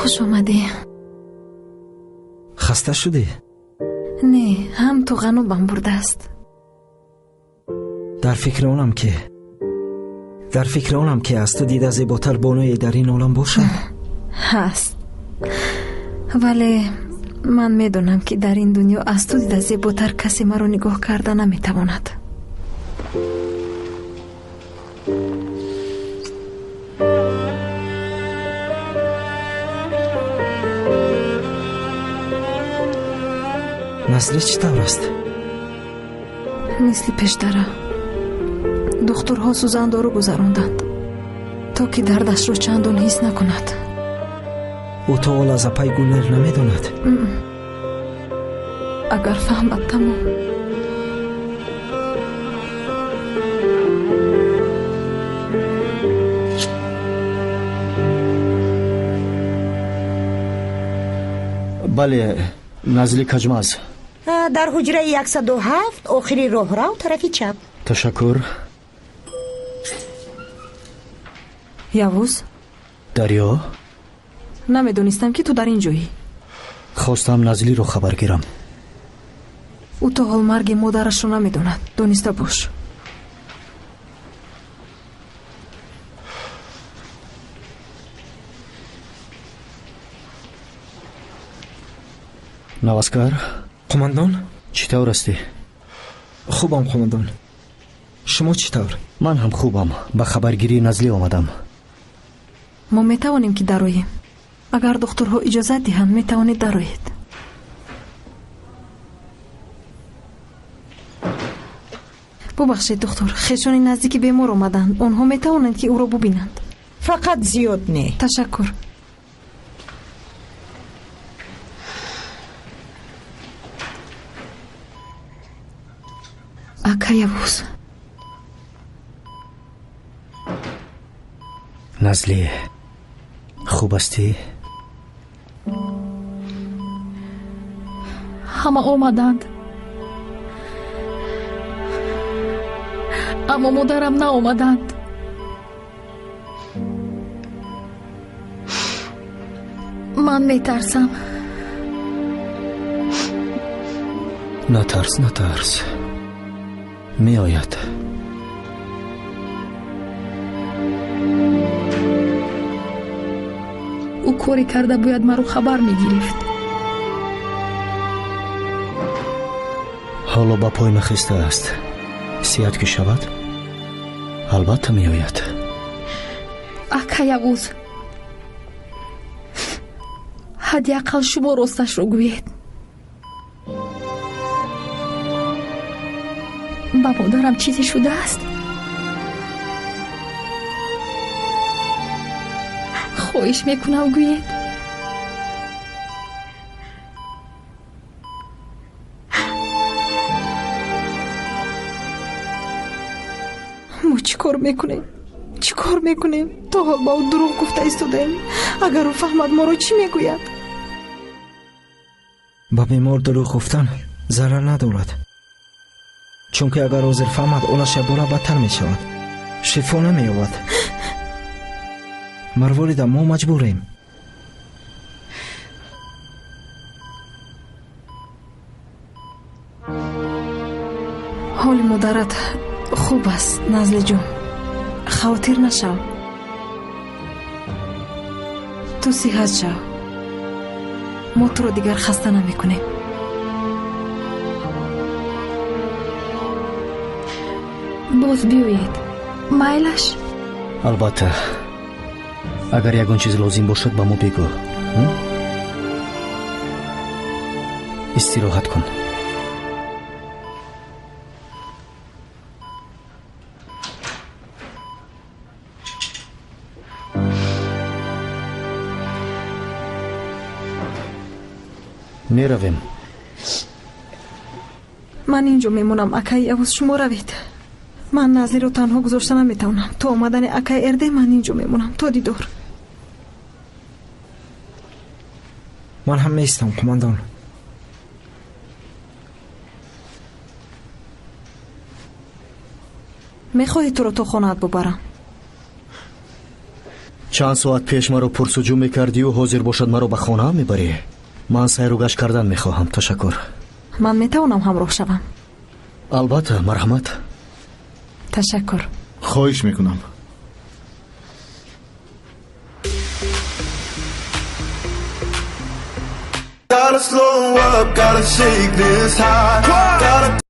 خوش آمدی. خسته شدی؟ نه، هم تو غنوبم برده است. در فکر اونم که از تو دیده زیباتر بانوی در این عالم باشد. هست، ولی من میدونم که در این دنیا از تو دیده زیباتر کسی مرا نگاه کرده نمیتواند. نزلی چطور است؟ مثل پیشتره. دکترها سوزن دارو گذراندند تا که دردش رو چندان حس نکند. او تا حال از پای گونر نمیدوند؟ اگر فهمد تمام. بله، نزلی کجماز. در حجره 107 آخری راهرو طرف چپ. تشکر. یوز، دریا؟ نمیدونستم که تو در این جایی. خواستم نزلی رو خبر گیرم. او تا حال مرگ مادرش رو نمیدوند. دونسته باش. نواسکر؟ قماندان؟ چطور هستی؟ خوبم قماندان. شما چطور؟ من هم خوبم. به خبرگیری نزلی آمدم. ما میتوانیم که درویم. اگر دکترها اجازه دهند میتوانید دروید. ببخشید دکتر، خیشانی نزدیک بیمار آمدند. آنها میتوانند که او را ببینند. فقط زیاد نه. تشکر. اکا یوز. نزلی خوب هستی؟ همه آمدند اما مادرم نه آمدند. من میترسم. نترس می آید. او کاری کرده باید مرا خبر می گرفت. حالا با پای نخسته است. سیاد که شود البته می آید. اکا یوز، حداقل شما راستش رو گویید. با مادرم چیزی شده است؟ خواهش میکنم گویید. ما چی کار میکنیم؟ تا حال با او دروغ گفته ایستادیم. اگر او فهمد ما رو چی میگوید؟ با بیمار دروغ گفتن ضرر ندارد، چون که اگر حاضر فهمد اولش بارا بدتر می شود، شفا نمی یابد. مروارید ما مجبوریم. حال مادرت خوب است نزل جون، خاطر نشو. تو صحت شو. ما تو رو دیگر خسته نمی کنیم. باز بیایید. مایلش؟ البته اگر یگان چیز لازم باشد با ما بگو. استراحت کن. می رویم. من اینجا میمونم. اکای عوض شما روید. من نزلی رو تنها گذاشته نمیتونم. تا آمدن اکای ارده من اینجا میمونم. تا دیدار. من هم میستم قماندان. میخواهی تو رو تا خانه‌ات ببرم؟ чанд соат пеш маро пурсуҷӯ мекардию ҳозир бошад маро ба хонаам мебарӣ? ман сайру гашт кардан мехоҳам. ташаккур. ман метавонам ҳамроҳ шавам? албатта, марҳамат. ташаккур. хоҳиш мекунам. Gotta slow up, gotta shake this high. Gotta